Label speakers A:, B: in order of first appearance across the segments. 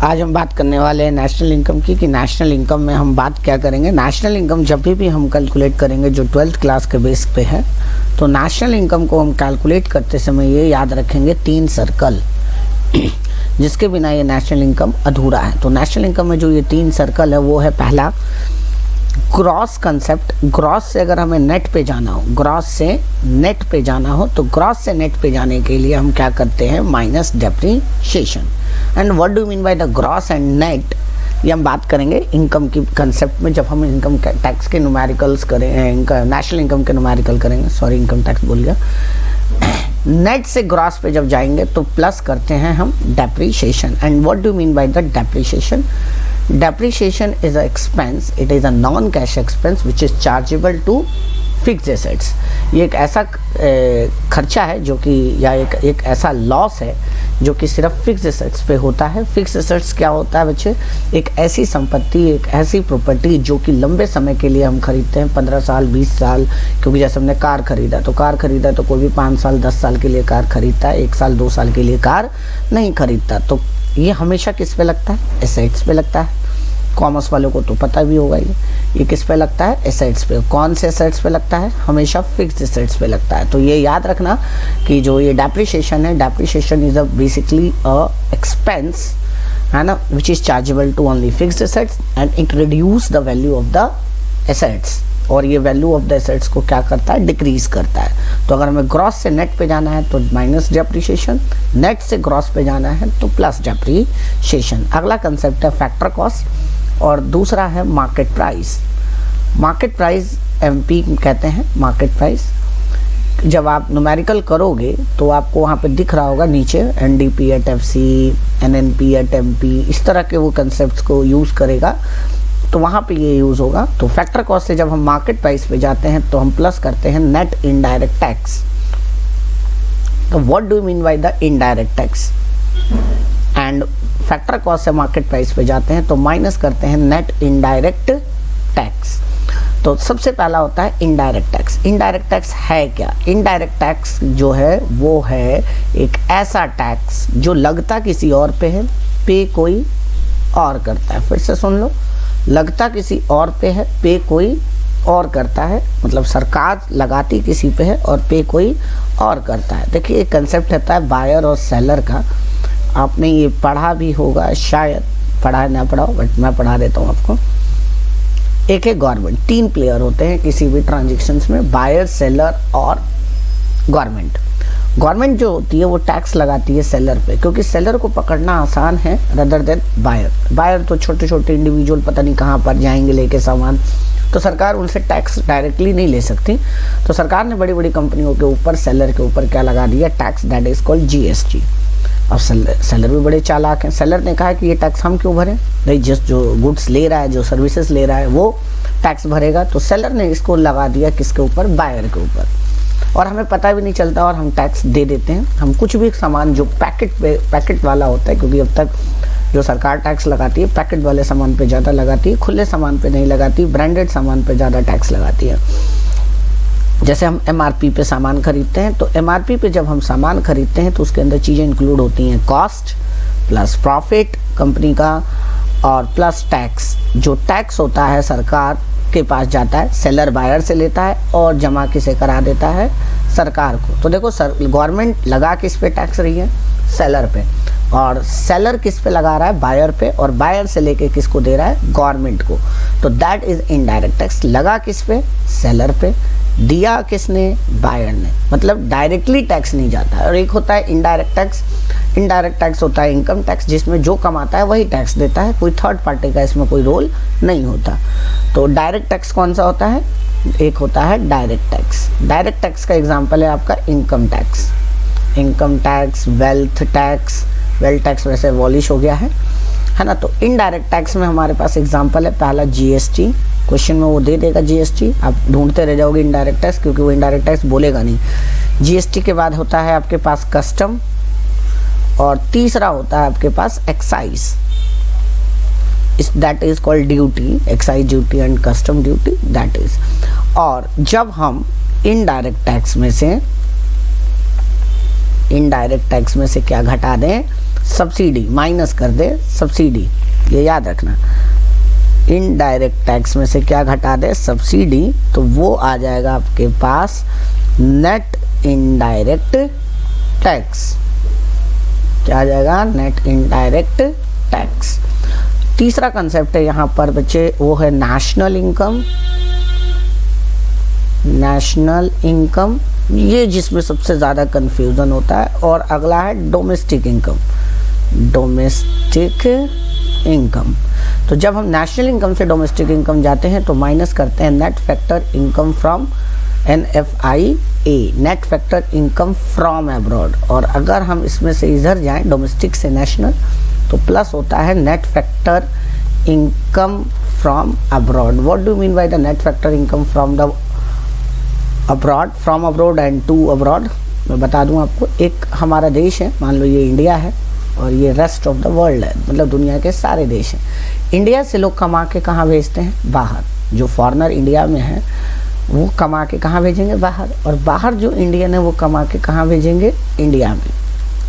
A: आज हम बात करने वाले हैं नेशनल इनकम की कि नेशनल इनकम में हम बात क्या करेंगे। नेशनल इनकम जब भी हम कैलकुलेट करेंगे जो 12th क्लास के बेस पे है, तो नेशनल इनकम को हम कैलकुलेट करते समय ये याद रखेंगे 3 सर्कल जिसके बिना ये नेशनल इनकम अधूरा है। तो नेशनल इनकम में जो ये 3 सर्कल है वो है पहला ग्रॉस कंसेप्ट। ग्रॉस से अगर हमें नेट पे जाना हो, ग्रॉस से नेट पे जाना हो तो ग्रॉस से नेट पे जाने के लिए हम क्या करते हैं, minus depreciation. And what do mean by the gross and net, ये हम बात करेंगे इनकम की कंसेप्ट में जब हम इनकम टैक्स के न्यूमेरिकल्स करें, नेशनल इनकम के न्यूमेरिकल करेंगे, सॉरी इनकम टैक्स बोल गया। नेट से ग्रॉस पे जब जाएंगे तो प्लस करते हैं हम depreciation. And what do mean by the depreciation? Depreciation is an expense, it is a non-cash expense which is chargeable to fixed assets। ये एक ऐसा खर्चा है जो कि या एक ऐसा लॉस है जो कि सिर्फ फिक्स एसेट्स पे होता है। फिक्स एसेट्स क्या होता है बच्चे? एक ऐसी संपत्ति, एक ऐसी प्रॉपर्टी जो कि लंबे समय के लिए हम खरीदते हैं, 15 साल 20 साल। क्योंकि जैसे हमने कार खरीदा तो कोई भी 5 साल 10 साल के लिए कार खरीदता है, 1 साल 2 साल के लिए कार नहीं खरीदता। तो ये हमेशा किस पे लगता है? एसेट्स पे लगता है। कॉमर्स वालों को तो पता भी होगा ये किस पे लगता है? एसेट्स पे। कौन से एसेट्स पे लगता है? हमेशा फिक्स्ड एसेट्स पे लगता है। तो ये याद रखना कि जो ये डेप्रीशिएशन है, depreciation is a basically a expense, है ना, which is chargeable to only fixed assets and it reduce the value of the assets. और ये वैल्यू ऑफ द एसेट्स को क्या करता है? डिक्रीज करता है। तो अगर हमें ग्रॉस से नेट पे जाना है तो माइनस डेप्रीशिएशन, नेट से ग्रॉस पे जाना है तो प्लस डेप्रीशिएशन। अगला कंसेप्ट है फैक्टर कॉस्ट और दूसरा है market price. Market price MP कहते हैं। मार्केट प्राइस जब आप न्यूमेरिकल करोगे तो आपको वहाँ पे दिख रहा होगा नीचे NDP at FC, NNP at MP, इस तरह के वो कंसेप्ट्स को यूज़ करेगा तो वहाँ पे ये यूज़ होगा। तो फैक्टर कॉस्ट से जब हम मार्केट प्राइस पे जाते हैं तो हम प्लस करते हैं नेट इनडायरेक्ट टैक्स। तो what do mean by the indirect tax? And factor cost से मार्केट प्राइस पे जाते हैं तो माइनस करते हैं नेट इनडायरेक्ट टैक्स। तो सबसे पहला होता है इनडायरेक्ट टैक्स। इनडायरेक्ट टैक्स है क्या? इनडायरेक्ट टैक्स जो है वो है एक ऐसा टैक्स जो लगता किसी और पे है, पे कोई और करता है। फिर से सुन लो, लगता किसी और पे है, पे कोई और करता है। मतलब सरकार लगाती किसी पे है और पे कोई और करता है। देखिए एक कंसेप्ट होता है बायर और सेलर का। आपने ये पढ़ा भी होगा, शायद पढ़ा ना पढ़ा हो, बट मैं पढ़ा देता हूँ आपको। एक है गवर्नमेंट। 3 प्लेयर होते हैं किसी भी ट्रांजेक्शन्स में, बायर, सेलर और गवर्नमेंट। गवर्नमेंट जो होती है वो टैक्स लगाती है सेलर पे, क्योंकि सेलर को पकड़ना आसान है रदर देन बायर। बायर तो छोटे छोटे इंडिविजुअल पता नहीं कहाँ पर जाएंगे लेके सामान, तो सरकार उनसे टैक्स डायरेक्टली नहीं ले सकती। तो सरकार ने बड़ी बड़ी कंपनियों के ऊपर, सेलर के ऊपर क्या लगा दिया? Tax, that is called GST. अब सेलर भी बड़े चालाक हैं। सेलर ने कहा कि ये टैक्स हम क्यों भरें, नहीं जिस जो गुड्स ले रहा है, जो सर्विसेज ले रहा है वो टैक्स भरेगा। तो सेलर ने इसको लगा दिया किसके ऊपर? बायर के ऊपर। और हमें पता भी नहीं चलता और हम टैक्स दे देते हैं। हम कुछ भी सामान जो पैकेट वाला होता है, क्योंकि अब तक जो सरकार टैक्स लगाती है पैकेट वाले सामान पे ज़्यादा लगाती है, खुले सामान पे नहीं लगाती, ब्रांडेड सामान पे ज़्यादा टैक्स लगाती है। जैसे हम एमआरपी पे सामान खरीदते हैं, तो एमआरपी पे जब हम सामान खरीदते हैं तो उसके अंदर चीज़ें इंक्लूड होती हैं, कॉस्ट प्लस प्रॉफिट कंपनी का और प्लस टैक्स। जो टैक्स होता है सरकार के पास जाता है, सेलर बायर से लेता है और जमा किसे करा देता है? सरकार को। तो देखो गवर्नमेंट लगा किस पे टैक्स रही है? सेलर पे। और सेलर किस पे लगा रहा है? बायर पे। और बायर से लेके किसको दे रहा है? गवर्नमेंट को। तो दैट इज इनडायरेक्ट टैक्स। लगा किस पे? सेलर पे। दिया किसने? बायर ने। मतलब डायरेक्टली टैक्स नहीं जाता है। और एक होता है इनडायरेक्ट टैक्स। इनडायरेक्ट टैक्स होता है इनकम टैक्स, जिसमें जो कमाता है वही टैक्स देता है, कोई थर्ड पार्टी का इसमें कोई रोल नहीं होता। तो डायरेक्ट टैक्स कौन सा होता है? एक होता है डायरेक्ट टैक्स। डायरेक्ट टैक्स का एग्जांपल है आपका income tax. Income tax, wealth tax. Wealth tax वैसे वॉलिश हो गया है ना। तो इनडायरेक्ट टैक्स में हमारे पास एग्जांपल है पहला जीएसटी। क्वेश्चन में वो दे देगा जीएसटी, आप ढूंढते रह जाओगे इनडायरेक्ट टैक्स, क्योंकि वो इनडायरेक्ट टैक्स बोलेगा नहीं। जीएसटी के बाद होता है आपके पास कस्टम और तीसरा होता है आपके पास excise. That is called duty, excise duty and custom duty, that is. और जब हम इनडायरेक्ट टैक्स में से क्या घटा दें? सब्सिडी माइनस कर दे सब्सिडी, ये याद रखना। इनडायरेक्ट टैक्स में से क्या घटा दे, सब्सिडी, तो वो आ जाएगा आपके पास नेट इनडायरेक्ट टैक्स। क्या आ जाएगा, नेट इनडायरेक्ट टैक्स। तीसरा कंसेप्ट है यहाँ पर बच्चे, वो है नेशनल इनकम। नेशनल इनकम ये जिसमें सबसे ज़्यादा कंफ्यूजन होता है। और अगला है डोमेस्टिक इनकम। डोमेस्टिक इनकम, तो जब हम नेशनल इनकम से डोमेस्टिक इनकम जाते हैं तो माइनस करते हैं net factor income from NFIA, net factor income from abroad. और अगर हम इसमें से इधर जाएं डोमेस्टिक से नेशनल तो प्लस होता है net factor income from abroad. What do mean by the net factor income from the abroad, from abroad and to abroad? मैं बता दूं आपको, एक हमारा देश है, मान लो ये इंडिया है और ये रेस्ट ऑफ द वर्ल्ड है, मतलब दुनिया के सारे देश हैं। इंडिया से लोग कमा के कहाँ भेजते हैं, बाहर। जो फॉरेनर इंडिया में है वो कमा के कहाँ भेजेंगे, बाहर। और बाहर जो इंडियन है वो कमा के कहाँ भेजेंगे, इंडिया में।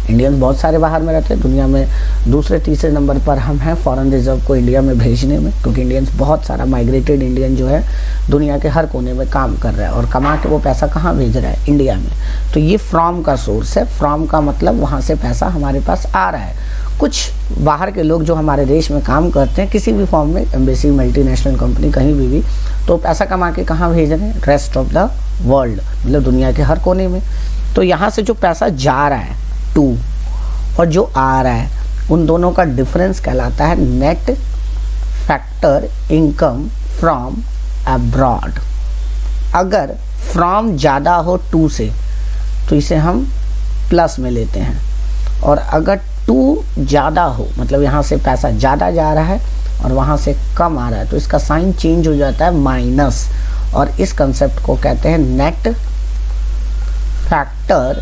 A: इंडियन बहुत सारे बाहर में रहते हैं, दुनिया में दूसरे तीसरे नंबर पर हम हैं फॉरेन रिजर्व को इंडिया में भेजने में, क्योंकि इंडियंस बहुत सारा माइग्रेटेड इंडियन जो है दुनिया के हर कोने में काम कर रहा है और कमा के वो पैसा कहाँ भेज रहा है, इंडिया में। तो ये फ्रॉम का सोर्स है। फ्रॉम का मतलब वहाँ से पैसा हमारे पास आ रहा है। कुछ बाहर के लोग जो हमारे देश में काम करते हैं किसी भी फॉर्म में, एम्बेसी, मल्टीनेशनल कंपनी, कहीं भी, तो पैसा कमा के कहाँ भेज रहे हैं, रेस्ट ऑफ द वर्ल्ड, मतलब दुनिया के हर कोने में। तो यहाँ से जो पैसा जा रहा है टू और जो आ रहा है, उन दोनों का डिफरेंस कहलाता है net factor income from abroad. अगर फ्रॉम ज़्यादा हो टू से तो इसे हम प्लस में लेते हैं, और अगर टू ज़्यादा हो, मतलब यहाँ से पैसा ज़्यादा जा रहा है और वहाँ से कम आ रहा है, तो इसका साइन चेंज हो जाता है माइनस, और इस कंसेप्ट को कहते हैं net factor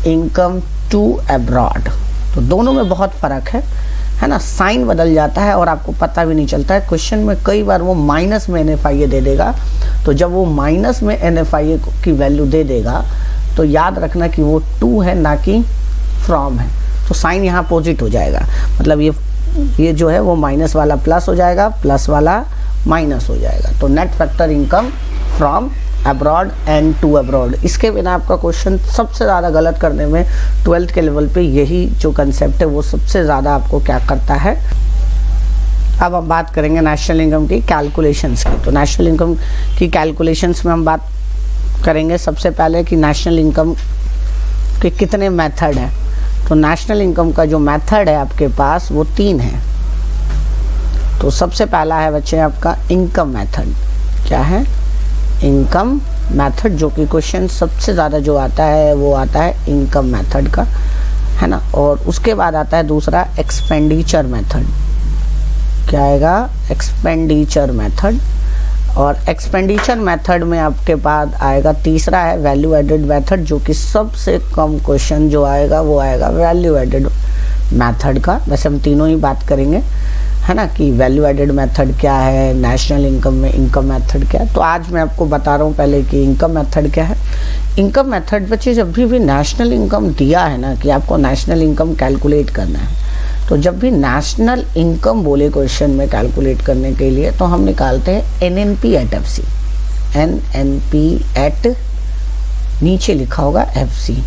A: income to abroad. तो दोनों में बहुत फ़र्क है ना, साइन बदल जाता है और आपको पता भी नहीं चलता है। क्वेश्चन में कई बार वो माइनस में NFIA दे देगा, तो जब वो माइनस में NFIA की वैल्यू दे देगा तो याद रखना कि वो टू है ना कि फ्रॉम है, तो साइन यहाँ अपोजिट हो जाएगा, मतलब ये जो है वो माइनस वाला प्लस हो जाएगा, प्लस वाला माइनस हो जाएगा। तो net factor income from abroad and to abroad. इसके बिना आपका क्वेश्चन सबसे ज़्यादा गलत करने में 12th के लेवल पे यही जो कंसेप्ट है वो सबसे ज़्यादा आपको क्या करता है। अब हम बात करेंगे नेशनल इनकम की कैलकुलेशंस की। तो नेशनल इनकम की कैलकुलेशंस में हम बात करेंगे सबसे पहले कि नेशनल इनकम के कितने मेथड हैं। तो नेशनल इनकम का जो मेथड है आपके पास वो 3 है। तो सबसे पहला है बच्चे आपका इनकम मेथड। क्या है, इनकम मेथड, जो कि क्वेश्चन सबसे ज़्यादा जो आता है वो आता है इनकम मेथड का, है ना। और उसके बाद आता है दूसरा एक्सपेंडिचर मेथड। क्या आएगा, एक्सपेंडिचर मेथड। और एक्सपेंडिचर मेथड में आपके पास आएगा तीसरा है वैल्यू एडेड मेथड, जो कि सबसे कम क्वेश्चन जो आएगा वो आएगा वैल्यू एडेड मेथड का। वैसे हम तीनों ही बात करेंगे, है ना, कि वैल्यू एडेड मेथड क्या है, नेशनल इनकम में इनकम मेथड क्या है। तो आज मैं आपको बता रहा हूँ पहले कि इनकम मेथड क्या है। इनकम मेथड बच्चे जब भी नेशनल इनकम दिया है ना कि आपको नेशनल इनकम कैलकुलेट करना है, तो जब भी नेशनल इनकम बोले क्वेश्चन में कैलकुलेट करने के लिए तो हम निकालते हैं NNP at FC। NNP at नीचे लिखा होगा FC,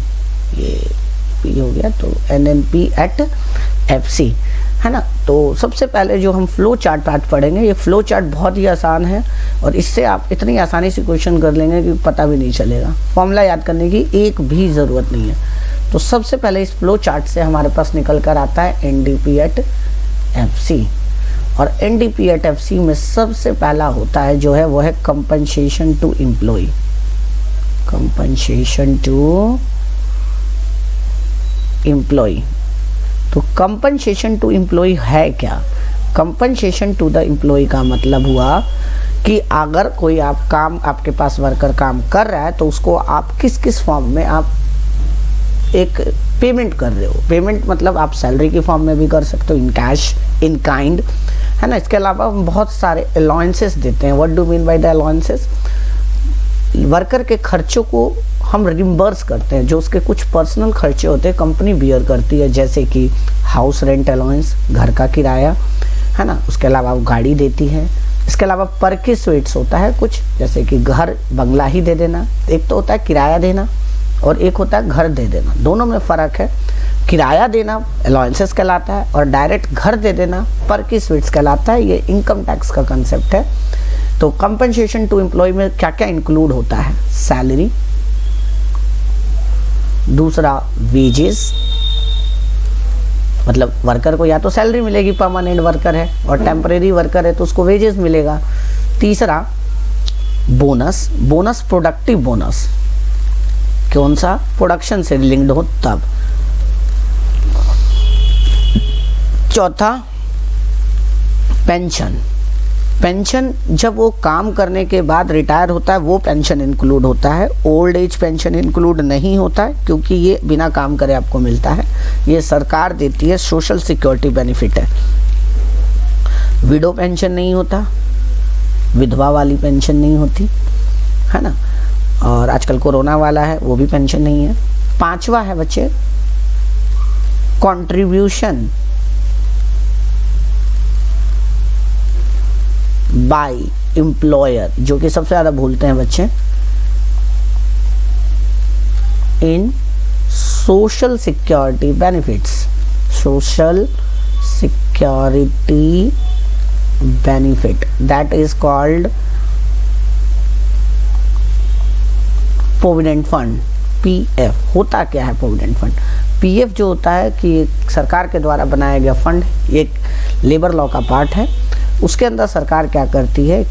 A: ये P हो गया, तो NNP एट FC, है ना। तो सबसे पहले जो हम फ्लो चार्ट पढ़ेंगे, ये फ्लो चार्ट बहुत ही आसान है और इससे आप इतनी आसानी से क्वेश्चन कर लेंगे कि पता भी नहीं चलेगा। फॉर्मूला याद करने की एक भी ज़रूरत नहीं है। तो सबसे पहले इस फ्लो चार्ट से हमारे पास निकल कर आता है NDP एट FC, और NDP एट FC में सबसे पहला होता है जो है वो है compensation to employ. Compensation to employ. तो कंपनसेशन टू एम्प्लॉय है क्या? कंपनसेशन टू द एम्प्लॉय का मतलब हुआ कि अगर कोई आप काम, आपके पास वर्कर काम कर रहा है तो उसको आप किस किस फॉर्म में आप एक पेमेंट कर रहे हो। पेमेंट मतलब आप सैलरी की फॉर्म में भी कर सकते हो, इन कैश, इन काइंड, है ना। इसके अलावा हम बहुत सारे अलाउंसेस देते हैं। What do mean by the allowances? Worker के खर्चों को हम रिम्बर्स करते हैं, जो उसके कुछ पर्सनल खर्चे होते हैं कंपनी बियर करती है, जैसे कि हाउस रेंट अलाउंस, घर का किराया, है ना, उसके अलावा वो गाड़ी देती है। इसके अलावा परक्विजिट्स होता है कुछ, जैसे कि घर बंगला ही दे देना, एक तो होता है किराया देना और एक होता है घर दे देना, दोनों में फ़र्क है। किराया देना अलाउंसेस कहलाता है और डायरेक्ट घर दे देना परक्विजिट्स कहलाता है। ये इनकम टैक्स का कंसेप्ट है। तो कंपनसेशन टू एम्प्लॉय में क्या क्या इंक्लूड होता है? सैलरी, दूसरा वेजेस, मतलब वर्कर को या तो सैलरी मिलेगी, परमानेंट वर्कर है, और टेम्परेरी वर्कर है तो उसको वेजेस मिलेगा। तीसरा बोनस, बोनस प्रोडक्टिव बोनस, कौन सा? प्रोडक्शन से लिंक्ड हो तब। चौथा पेंशन, पेंशन जब वो काम करने के बाद रिटायर होता है वो पेंशन इंक्लूड होता है। ओल्ड एज पेंशन इंक्लूड नहीं होता है क्योंकि ये बिना काम करे आपको मिलता है, ये सरकार देती है, सोशल सिक्योरिटी बेनिफिट है। विडो पेंशन नहीं होता, विधवा वाली पेंशन नहीं होती, है ना, और आजकल कोरोना वाला है वो भी पेंशन नहीं है। पांचवा है बच्चे कंट्रीब्यूशन बाय एम्प्लॉयर, जो कि सबसे ज़्यादा भूलते हैं बच्चे, in social security benefits, social security benefit, that is called provident fund, PF. होता क्या है प्रोविडेंट फंड? पीएफ जो होता है कि सरकार के द्वारा बनाया गया फंड, एक लेबर लॉ का पार्ट है। उसके अंदर सरकार क्या करती है,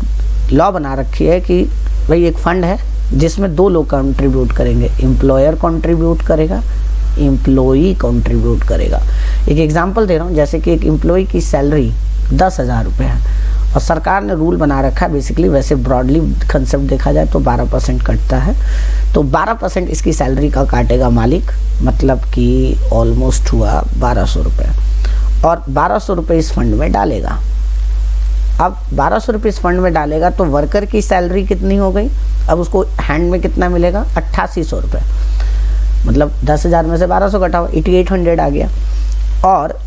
A: लॉ बना रखी है कि भाई एक फंड है जिसमें दो लोग कंट्रीब्यूट करेंगे, एम्प्लॉयर कंट्रीब्यूट करेगा, एम्प्लॉई कंट्रीब्यूट करेगा। एक एग्जांपल दे रहा हूँ, जैसे कि एक एम्प्लॉई की सैलरी 10,000 रुपये है और सरकार ने रूल बना रखा है, बेसिकली वैसे ब्रॉडली कंसेप्ट देखा जाए तो 12% कटता है, तो 12% इसकी सैलरी का काटेगा मालिक, मतलब कि ऑलमोस्ट हुआ 1200 रुपये, और 1200 रुपये इस फंड में डालेगा। अब 1200 रुपये इस फंड में डालेगा तो वर्कर की सैलरी कितनी हो गई? अब उसको हैंड में कितना मिलेगा? 8800 रुपये, मतलब 10,000 में से 1200 घटाओ, 8800 आ गया। और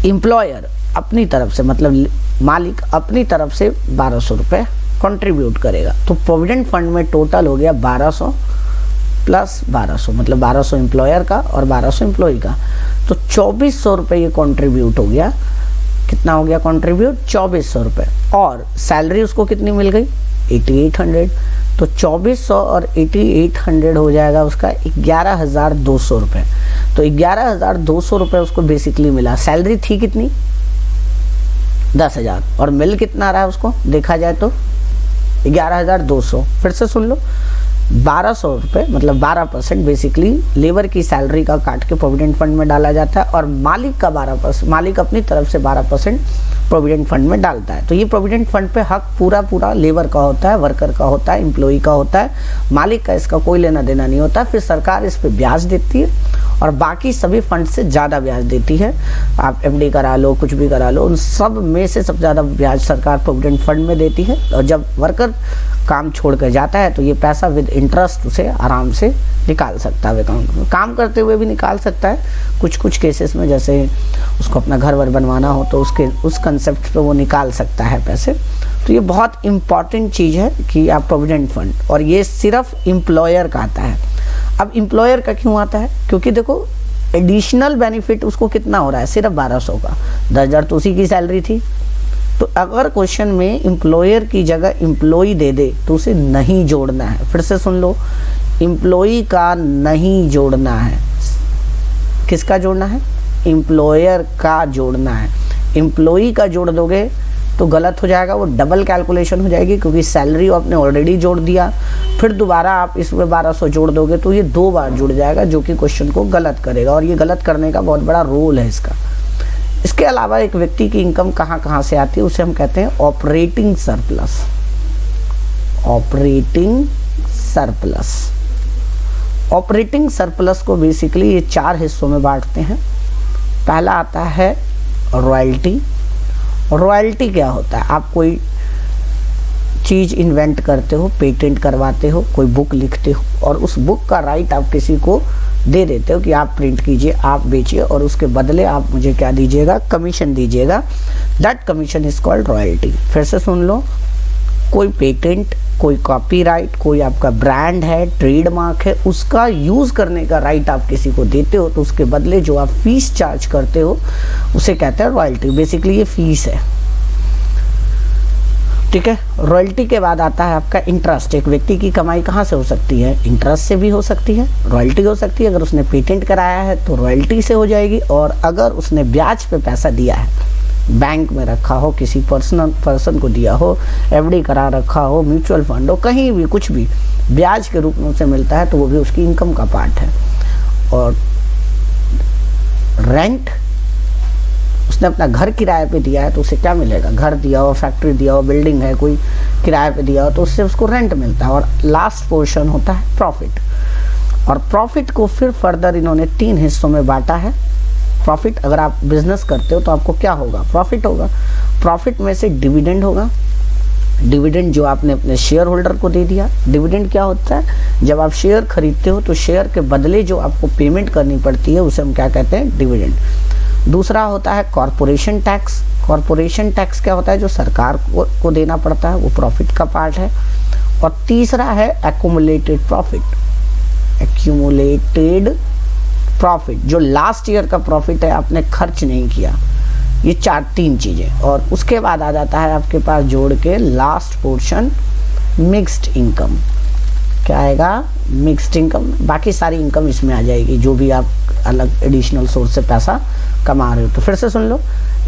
A: एम्प्लॉयर अपनी तरफ से, मतलब मालिक अपनी तरफ से 1200 रुपये कंट्रीब्यूट करेगा, तो प्रोविडेंट फंड में टोटल हो गया 1200 प्लस 1200, मतलब 1200 एम्प्लॉयर का और 1200 एम्प्लॉई का, तो 2400 रुपये ये कंट्रीब्यूट हो गया। कितना हो गया कंट्रीब्यूट? 2400 रुपये। और सैलरी उसको कितनी मिल गई? 8800, तो 2400 और 8800 हो जाएगा उसका 11,200 रुपये। तो 11,200 रुपये उसको बेसिकली मिला। सैलरी थी कितनी? 10,000, और मिल कितना रहा है उसको देखा जाए तो 11,200। फिर से सुन लो, 1200 रुपये मतलब 12% बेसिकली लेबर की सैलरी का काट के प्रोविडेंट फंड में डाला जाता है, और मालिक का 12%, मालिक अपनी तरफ से 12% प्रोविडेंट फंड में डालता है। तो ये प्रोविडेंट फंड पे हक पूरा लेबर का होता है, वर्कर का होता है, एम्प्लॉई का होता है, मालिक का इसका कोई लेना देना नहीं होता। फिर सरकार इस पे ब्याज देती है और बाकी सभी फंड से ज़्यादा ब्याज देती है। आप एफडी करा लो, कुछ भी करा लो, उन सब में से सबसे ज़्यादा ब्याज सरकार प्रोविडेंट फंड में देती है। और जब वर्कर काम छोड़ कर जाता है तो ये पैसा विद इंटरेस्ट उसे आराम से निकाल सकता है अकाउंट में, काम करते हुए भी निकाल सकता है कुछ केसेस में, जैसे उसको अपना घर वर बनवाना हो तो उसके उस कंसेप्ट पे वो निकाल सकता है पैसे। तो ये बहुत इम्पॉर्टेंट चीज़ है कि आप प्रोविडेंट फंड, और ये सिर्फ एम्प्लॉयर का आता है। अब एम्प्लॉयर का क्यों आता है? क्योंकि देखो एडिशनल बेनिफिट उसको कितना हो रहा है? सिर्फ 1200 का, 10,000 तो उसी की सैलरी थी। तो अगर क्वेश्चन में एम्प्लॉयर की जगह एम्प्लॉई दे दे तो उसे नहीं जोड़ना है। फिर से सुन लो, एम्प्लॉई का नहीं जोड़ना है। किसका जोड़ना है? एम्प्लॉयर का जोड़ना है। एम्प्लॉई का जोड़ दोगे तो गलत हो जाएगा, वो डबल कैलकुलेशन हो जाएगी, क्योंकि सैलरी आपने ऑलरेडी जोड़ दिया, फिर दोबारा आप इसमें 1200 जोड़ दोगे तो ये 2 बार जुड़ जाएगा, जो कि क्वेश्चन को गलत करेगा, और ये गलत करने का बहुत बड़ा रोल है इसका। इसके अलावा एक व्यक्ति की इनकम कहाँ से आती है, उसे हम कहते हैं operating surplus. Operating surplus, operating surplus को बेसिकली ये 4 हिस्सों में बांटते हैं। पहला आता है रॉयल्टी। रॉयल्टी क्या होता है? आप कोई चीज़ इन्वेंट करते हो, पेटेंट करवाते हो, कोई बुक लिखते हो और उस बुक का राइट आप किसी को दे देते हो कि आप प्रिंट कीजिए, आप बेचिए और उसके बदले आप मुझे क्या दीजिएगा, कमीशन दीजिएगा। That commission is called royalty. फिर से सुन लो, कोई पेटेंट, कोई कॉपीराइट, कोई आपका ब्रांड है, ट्रेडमार्क है, उसका यूज़ करने का राइट आप किसी को देते हो तो उसके बदले जो आप फीस चार्ज करते हो उसे कहते हैं रॉयल्टी। बेसिकली ये फीस है, ठीक है। रॉयल्टी के बाद आता है आपका इंटरेस्ट। एक व्यक्ति की कमाई कहाँ से हो सकती है? इंटरेस्ट से भी हो सकती है, रॉयल्टी हो सकती है। अगर उसने पेटेंट कराया है तो रॉयल्टी से हो जाएगी, और अगर उसने ब्याज पे पैसा दिया है, बैंक में रखा हो, किसी पर्सन को दिया हो, एफडी करा रखा हो, म्यूचुअल फंड हो, कहीं भी कुछ भी ब्याज के रूप में उसे मिलता है तो वो भी उसकी इनकम का पार्ट है। और रेंट, उसने अपना घर किराए पे दिया है तो उसे क्या मिलेगा? घर दिया हो, फैक्ट्री दिया हो, बिल्डिंग है कोई किराए पे दिया हो तो उससे उसको रेंट मिलता है। और लास्ट पोर्शन होता है प्रॉफिट। और प्रॉफिट को फिर फर्दर इन्होंने 3 हिस्सों में बांटा है। प्रॉफिट, अगर आप बिजनेस करते हो तो आपको क्या होगा? प्रॉफिट होगा। प्रॉफिट में से डिविडेंड होगा। डिविडेंड जो आपने अपने शेयर होल्डर को दे दिया। डिविडेंड क्या होता है? जब आप शेयर खरीदते हो तो शेयर के बदले जो आपको पेमेंट करनी पड़ती है उसे हम क्या कहते हैं? डिविडेंड। दूसरा होता है कॉरपोरेशन टैक्स। कॉरपोरेशन टैक्स क्या होता है? जो सरकार को देना पड़ता है, वो प्रॉफिट का पार्ट है। और तीसरा है एक्यूमुलेटेड प्रॉफिट। एक्यूमुलेटेड प्रॉफिट, जो लास्ट ईयर का प्रॉफिट है, आपने खर्च नहीं किया। ये 3 चीज़ें। और उसके बाद आ जाता है आपके पास जोड़ के लास्ट पोर्शन मिक्स्ड इनकम। क्या आएगा? Mixed income. बाकी सारी इनकम इसमें आ जाएगी, जो भी आप अलग एडिशनल सोर्स से पैसा कमा रहे हो। तो फिर से सुन लो,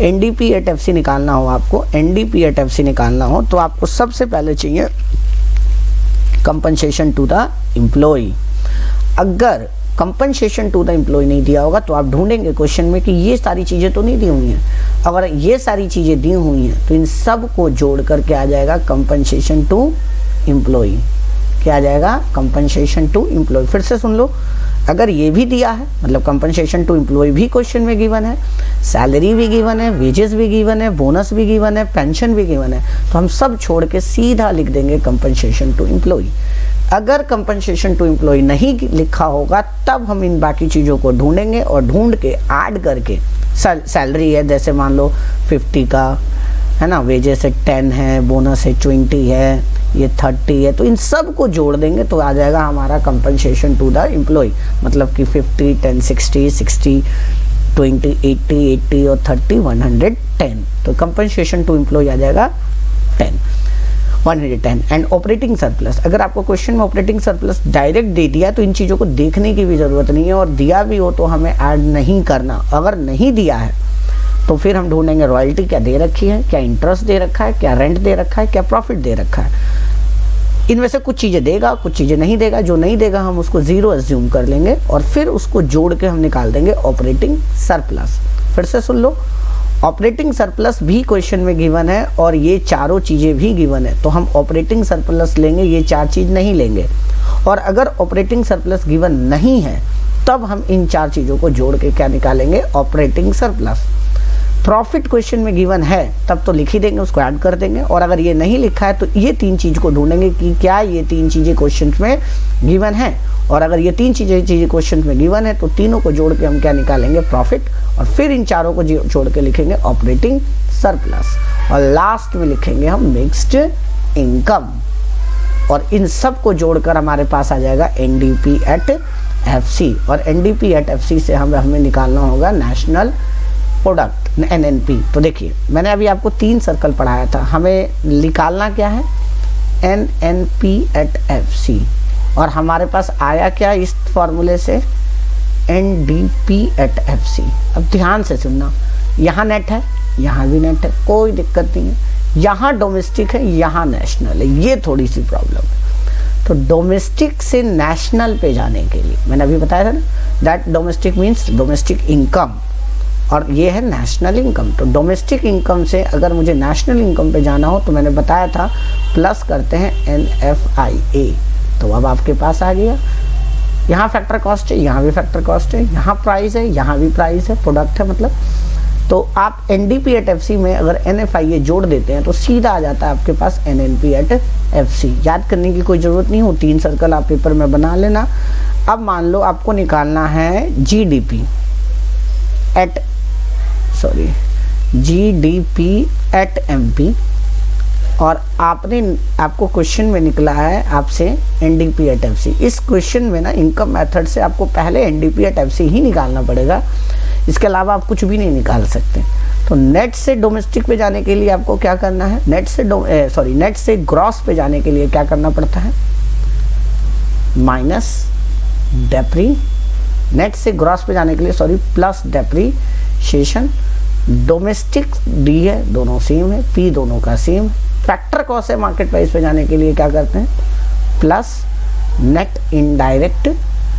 A: NDP@FC निकालना हो आपको, NDP@FC निकालना हो तो आपको सबसे पहले चाहिए कंपनसेशन टू द एम्प्लॉय। अगर कंपनसेशन टू द एम्प्लॉय नहीं दिया होगा तो आप ढूंढेंगे क्वेश्चन में कि ये सारी चीज़ें तो नहीं दी हुई हैं। अगर ये सारी चीज़ें दी हुई हैं तो इन सब को जोड़ करके आ जाएगा कंपनसेशन टू एम्प्लॉय। क्या आ जाएगा? Compensation to employ. फिर से सुन लो, अगर ये भी दिया है, मतलब कंपनसेशन टू एम्प्लॉय भी क्वेश्चन में गिवन है, सैलरी भी गिवन है, वेजेस भी गिवन है, बोनस भी गिवन है, पेंशन भी गिवन है, तो हम सब छोड़ के सीधा लिख देंगे कंपनसेशन टू एम्प्लॉय। अगर कंपनसेशन टू एम्प्लॉय नहीं लिखा होगा तब हम इन बाकी चीज़ों को ढूंढेंगे और ढूंढ के ऐड करके, सैलरी है जैसे मान लो 50 का है ना, वेजेस है 10 है, बोनस है 20 है, ये 30 है, तो इन सब को जोड़ देंगे तो आ जाएगा हमारा कंपनसेशन टू द एम्प्लॉय। मतलब कि 50, 10, 60, 60, 20, 80, 80 और 30, 110। तो कंपनसेशन टू एम्प्लॉय आ जाएगा 110। एंड ऑपरेटिंग सरप्लस, अगर आपको क्वेश्चन में ऑपरेटिंग सरप्लस डायरेक्ट दे दिया तो इन चीज़ों को देखने की भी ज़रूरत नहीं है, और दिया भी हो तो हमें ऐड नहीं करना। अगर नहीं दिया है तो फिर हम ढूंढेंगे रॉयल्टी क्या दे रखी है, क्या इंटरेस्ट दे रखा है, क्या रेंट दे रखा है, क्या प्रॉफिट दे रखा है। इनमें से कुछ चीज़ें देगा, कुछ चीज़ें नहीं देगा। जो नहीं देगा हम उसको 0 एज्यूम कर लेंगे और फिर उसको जोड़ के हम निकाल देंगे ऑपरेटिंग सरप्लस। फिर से सुन लो, ऑपरेटिंग सरप्लस भी क्वेश्चन में गिवन है और ये चारों चीज़ें भी गिवन है, तो हम ऑपरेटिंग सरप्लस लेंगे, ये 4 चीज़ नहीं लेंगे। और अगर ऑपरेटिंग सरप्लस गिवन नहीं है तब हम इन 4 चीज़ों को जोड़ के क्या निकालेंगे? Operating surplus. प्रॉफिट क्वेश्चन में गिवन है तब तो लिख ही देंगे, उसको ऐड कर देंगे। और अगर ये नहीं लिखा है तो ये 3 चीज़ को ढूंढेंगे कि क्या ये 3 चीज़ें क्वेश्चन में गिवन है। और अगर ये 3 चीज़ें क्वेश्चन में गिवन है तो तीनों को जोड़ के हम क्या निकालेंगे? प्रॉफिट। और फिर इन चारों को जोड़ के लिखेंगे ऑपरेटिंग सरप्लस। और लास्ट में लिखेंगे हम मिक्स्ड इनकम। और इन सब को जोड़कर हमारे पास आ जाएगा NDP@FC। और NDP@FC से हमें निकालना होगा नेशनल प्रोडक्ट, NNP। तो देखिए, मैंने अभी आपको 3 सर्कल पढ़ाया था, हमें निकालना क्या है? NNP@FC। और हमारे पास आया क्या इस फॉर्मूले से? NDP@FC। अब ध्यान से सुनना, यहाँ नेट है, यहाँ भी नेट है, कोई दिक्कत नहीं है। यहाँ डोमेस्टिक है, यहाँ नेशनल है, ये थोड़ी सी प्रॉब्लम है। तो डोमेस्टिक से नेशनल पे जाने के लिए मैंने अभी बताया था ना, that domestic means domestic income, और ये है नेशनल इनकम। तो डोमेस्टिक इनकम से अगर मुझे नेशनल इनकम पे जाना हो तो मैंने बताया था प्लस करते हैं NFIA। तो अब आपके पास आ गया, यहाँ फैक्टर कॉस्ट है, यहाँ भी फैक्टर कॉस्ट है, यहाँ प्राइस है, यहाँ भी प्राइस है, प्रोडक्ट है मतलब। तो आप NDP@FC में अगर NFIA जोड़ देते हैं तो सीधा आ जाता है आपके पास NNP@FC। याद करने की कोई ज़रूरत नहीं हो, 3 सर्कल आप पेपर में बना लेना। अब मान लो आपको निकालना है GDP@MP और आपको क्वेश्चन में निकला है आपसे NDP@FC। इस क्वेश्चन में ना इनकम मेथड से आपको पहले NDP@FC ही निकालना पड़ेगा, इसके अलावा आप कुछ भी नहीं निकाल सकते। तो नेट से डोमेस्टिक पे जाने के लिए आपको क्या करना है, नेट से ग्रॉस पे जाने के लिए क्या करना पड़ता है, माइनस डेप्री, नेट से ग्रॉस पे जाने के लिए प्लस डेप्रीशिएशन। डोमेस्टिक डी है, दोनों सेम है, पी दोनों का सेम। फैक्टर कॉस्ट है, मार्केट प्राइस पे जाने के लिए क्या करते हैं, प्लस नेट इनडायरेक्ट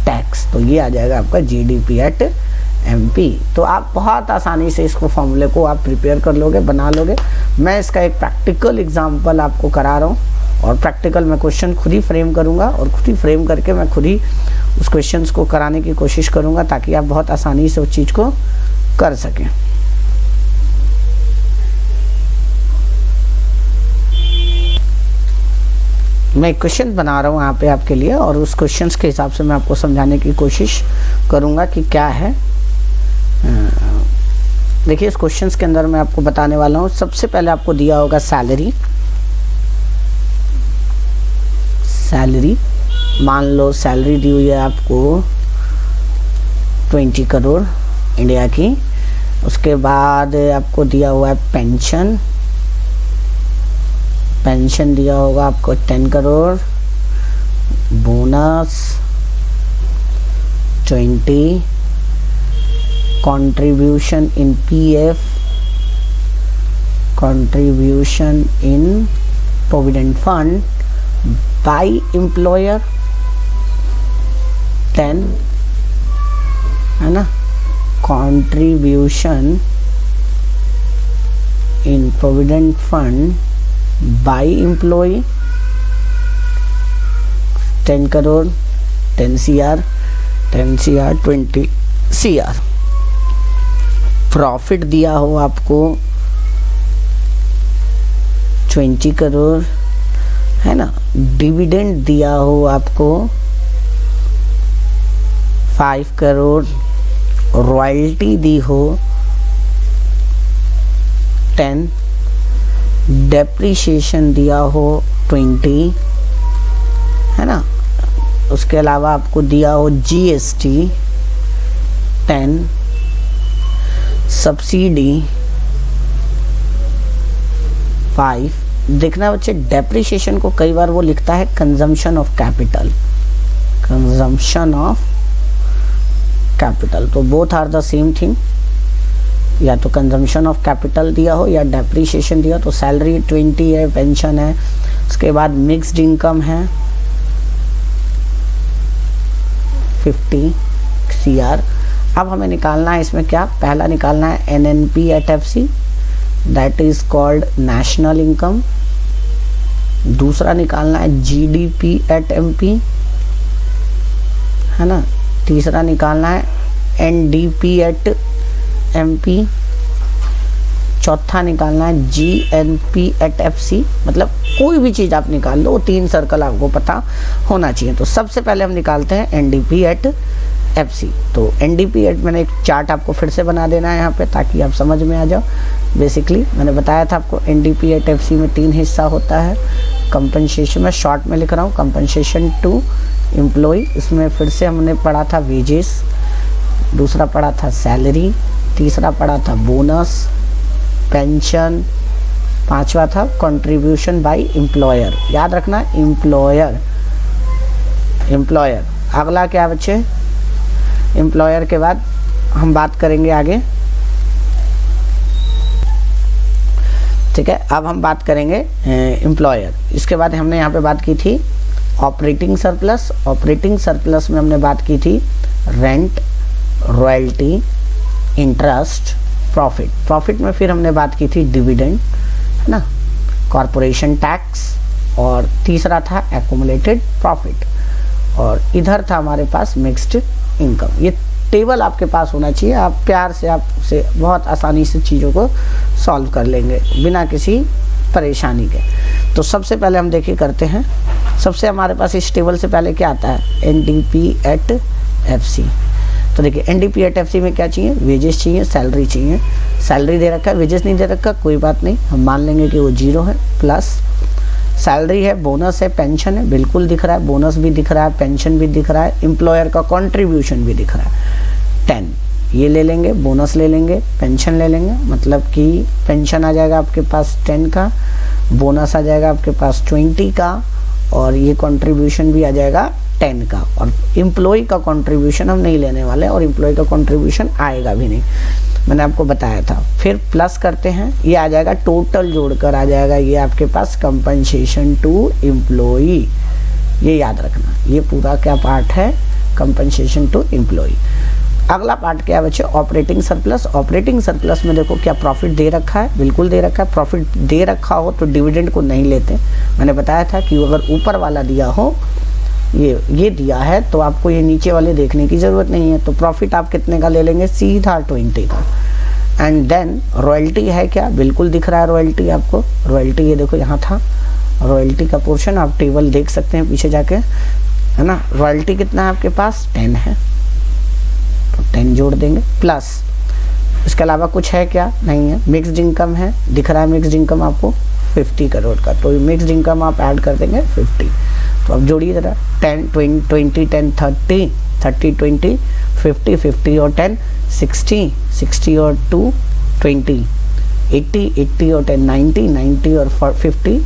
A: टैक्स। तो ये आ जाएगा आपका GDP@MP। तो आप बहुत आसानी से इसको फॉर्मूले को आप प्रिपेयर कर लोगे, बना लोगे। मैं इसका एक प्रैक्टिकल एग्जांपल आपको करा रहा हूँ और प्रैक्टिकल मैं क्वेश्चन खुद ही फ्रेम करूँगा और खुद ही फ्रेम करके मैं खुद ही उस क्वेश्चन को कराने की कोशिश करूँगा ताकि आप बहुत आसानी से उस चीज़ को कर सकें। मैं एक क्वेश्चन बना रहा हूँ यहाँ पे आपके लिए और उस क्वेश्चंस के हिसाब से मैं आपको समझाने की कोशिश करूँगा कि क्या है। देखिए इस क्वेश्चंस के अंदर मैं आपको बताने वाला हूँ। सबसे पहले आपको दिया होगा सैलरी, मान लो सैलरी दी हुई है आपको 20 करोड़ इंडिया की। उसके बाद आपको दिया हुआ है पेंशन दिया होगा आपको 10 crore, bonus 20, contribution in PF, contribution in provident fund by employer 10, है ना, contribution in provident fund by employ 10 crore, 10 CR, 20 CR। Profit दिया हो आपको 20 करोड़, है ना। डिविडेंड दिया हो आपको 5 करोड़, रॉयल्टी दी हो 10, डेप्रीशिएशन दिया हो 20, है ना। उसके अलावा आपको दिया हो GST 10, सब्सिडी 5। देखना बच्चे, डेप्रीशिएशन को कई बार वो लिखता है कंजम्पशन ऑफ कैपिटल, तो both are the same thing. या तो कंजम्पशन ऑफ कैपिटल दिया हो या डेप्रीशिएशन दिया। तो सैलरी 20 है, पेंशन है, उसके बाद मिक्स्ड इनकम है 50 CR। अब हमें निकालना है इसमें क्या, पहला निकालना है NNP@FC, that is called national income. दूसरा निकालना है GDP@MP, है ना। तीसरा निकालना है NDP@MP। चौथा निकालना है GNP@FC। मतलब कोई भी चीज़ आप निकाल लो, 3 सर्कल आपको पता होना चाहिए। तो सबसे पहले हम निकालते हैं NDP@FC। तो NDP मैंने एक चार्ट आपको फिर से बना देना है यहाँ पे ताकि आप समझ में आ जाओ। बेसिकली मैंने बताया था आपको NDP@FC में 3 हिस्सा होता है। कंपनसेशन में शॉर्ट में लिख रहा हूँ, कंपनसेशन टू एम्प्लॉय, इसमें फिर से हमने पढ़ा था वेजेस, दूसरा पढ़ा था सैलरी, तीसरा पढ़ा था बोनस, पेंशन, पांचवा था कंट्रीब्यूशन बाय एम्प्लॉयर। याद रखना एम्प्लॉयर। अगला क्या बच्चे, एम्प्लॉयर के बाद हम बात करेंगे आगे, ठीक है। अब हम बात करेंगे एम्प्लॉयर। इसके बाद हमने यहाँ पे बात की थी ऑपरेटिंग सरप्लस में हमने बात की थी रेंट, रॉयल्टी, इंटरेस्ट, प्रॉफिट में फिर हमने बात की थी डिविडेंड, है ना, कॉरपोरेशन टैक्स, और तीसरा था एक्युमुलेटेड प्रॉफिट, और इधर था हमारे पास मिक्स्ड इनकम। ये टेबल आपके पास होना चाहिए। आप प्यार से आपसे बहुत आसानी से चीज़ों को सॉल्व कर लेंगे बिना किसी परेशानी के। तो सबसे पहले हम देखिए करते हैं। सबसे हमारे पास इस टेबल से पहले क्या आता है, NDP@FC। तो देखिए NDP@FC में क्या चाहिए, वेजेस चाहिए, सैलरी चाहिए। सैलरी दे रखा है, वेजेस नहीं दे रखा, कोई बात नहीं, हम मान लेंगे कि वो 0 है। प्लस सैलरी है, बोनस है, पेंशन है, बिल्कुल दिख रहा है, बोनस भी दिख रहा है, पेंशन भी दिख रहा है, एम्प्लॉयर का कंट्रीब्यूशन भी दिख रहा है 10। ये ले लेंगे, बोनस ले लेंगे, पेंशन ले लेंगे, मतलब कि पेंशन आ जाएगा आपके पास 10 का, बोनस आ जाएगा आपके पास 20 का, और ये कंट्रीब्यूशन भी आ जाएगा 10 का। और एम्प्लॉय का कंट्रीब्यूशन हम नहीं लेने वाले, और एम्प्लॉय का कंट्रीब्यूशन आएगा भी नहीं, मैंने आपको बताया था। फिर प्लस करते हैं, ये आ जाएगा टोटल जोड़कर आ जाएगा ये आपके पास कंपनसेशन टू एम्प्लॉई। ये याद रखना, ये पूरा क्या पार्ट है, कंपनसेशन टू एम्प्लॉई। अगला पार्ट क्या है बच्चे, ऑपरेटिंग सरप्लस। ऑपरेटिंग सरप्लस में देखो क्या प्रॉफिट दे रखा है, बिल्कुल दे रखा है। प्रॉफिट दे रखा हो तो डिविडेंड को नहीं लेते, मैंने बताया था कि अगर ऊपर वाला दिया हो, ये दिया है, तो आपको ये नीचे वाले देखने की ज़रूरत नहीं है। तो प्रॉफिट आप कितने का ले लेंगे, सीधा 20 का। एंड देन रॉयल्टी है क्या, बिल्कुल दिख रहा है रॉयल्टी आपको। रॉयल्टी ये देखो यहाँ था, रॉयल्टी का पोर्शन आप टेबल देख सकते हैं पीछे जाके, है ना। रॉयल्टी कितना है आपके पास, 10 है, तो 10 जोड़ देंगे। प्लस इसके अलावा कुछ है क्या, नहीं है। मिक्स्ड इनकम है, दिख रहा है मिक्स्ड इनकम आपको 50 करोड़ का, तो मिक्स्ड इनकम आप ऐड कर देंगे 50। तो अब जोड़िए ज़रा, 10 20 20 10 30 30 20 50 50 और 10 60 60 और 2 20 80 80 और 10 90 90 और 50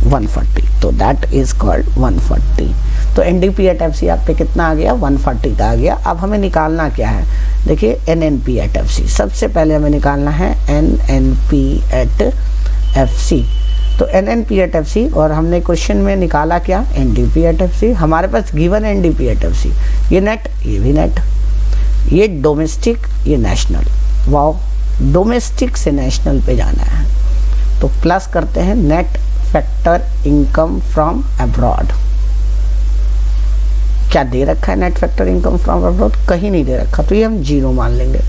A: 140। तो दैट इज कॉल्ड 140। तो NDP@FC आप पे कितना आ गया, 140 का आ गया। अब हमें निकालना क्या है, देखिए NNP@FC। सबसे पहले हमें निकालना है NNP@FC। तो NNP@FC, और हमने क्वेश्चन में निकाला क्या, NDP@FC। हमारे पास गिवन NDP@FC, ये नेट, ये भी नेट, ये डोमेस्टिक, ये नेशनल। वाओ, डोमेस्टिक से नेशनल पे जाना है, तो प्लस करते हैं net factor income from abroad. क्या दे रखा है net factor income from abroad, कहीं नहीं दे रखा, तो ये हम 0 मान लेंगे।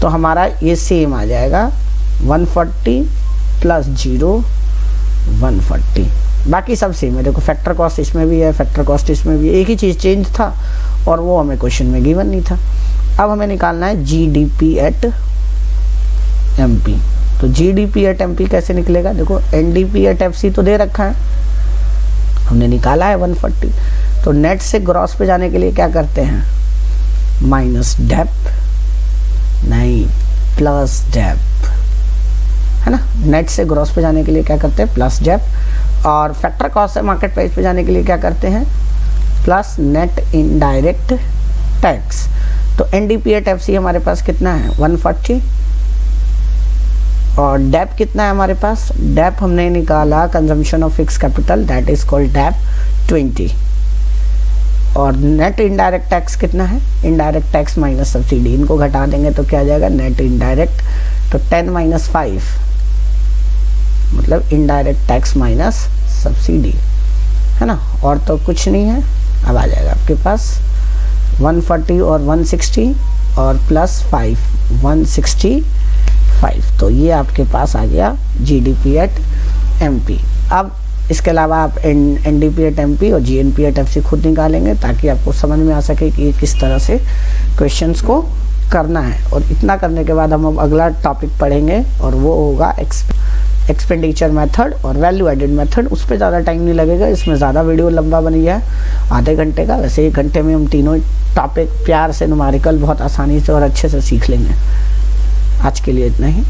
A: तो हमारा ये सेम आ जाएगा 140 प्लस 0 140, बाकी सब सेम है। देखो फैक्टर कॉस्ट इसमें भी है, फैक्टर कॉस्ट इसमें भी है, एक ही चीज़ चेंज था और वो हमें क्वेश्चन में गिवन नहीं था। अब हमें निकालना है GDP@MP। तो GDP@MP कैसे निकलेगा, देखो NDP@FC तो दे रखा है, हमने निकाला है 140। तो नेट से ग्रॉस पे जाने के लिए क्या करते हैं, माइनस डेप, नहीं प्लस डेप, है ना। नेट से ग्रॉस पे जाने के लिए क्या करते हैं, प्लस डेप। और फैक्टर कॉस्ट से मार्केट प्राइस पे जाने के लिए क्या करते हैं, प्लस नेट इनडायरेक्ट टैक्स। तो NDP@FC हमारे पास कितना है, 140। और डेप कितना है हमारे पास, डेप हमने निकाला consumption of fix capital, that is called dep 20। और नेट इनडायरेक्ट टैक्स कितना है, इनडायरेक्ट टैक्स माइनस सब्सिडी, इनको घटा देंगे तो क्या आ जाएगा, नेट इनडायरेक्ट। तो 10 - 5 मतलब इनडायरेक्ट टैक्स माइनस सब्सिडी, है ना, और तो कुछ नहीं है। अब आ जाएगा आपके पास 140 और 160 और प्लस 5 165। तो ये आपके पास आ गया GDP@MP। अब इसके अलावा आप NDP@MP और GNP@FC खुद निकालेंगे, ताकि आपको समझ में आ सके कि किस तरह से क्वेश्चंस को करना है। और इतना करने के बाद हम अब अगला टॉपिक पढ़ेंगे, और वो होगा एक्सपेंडिचर मेथड और वैल्यू एडेड मेथड। उस पर ज़्यादा टाइम नहीं लगेगा, इसमें ज़्यादा वीडियो लंबा बन गया है, आधे घंटे का। वैसे 1 घंटे में हम तीनों टॉपिक प्यार से न्यूमेरिकल बहुत आसानी से और अच्छे से सीख लेंगे। आज के लिए इतना ही।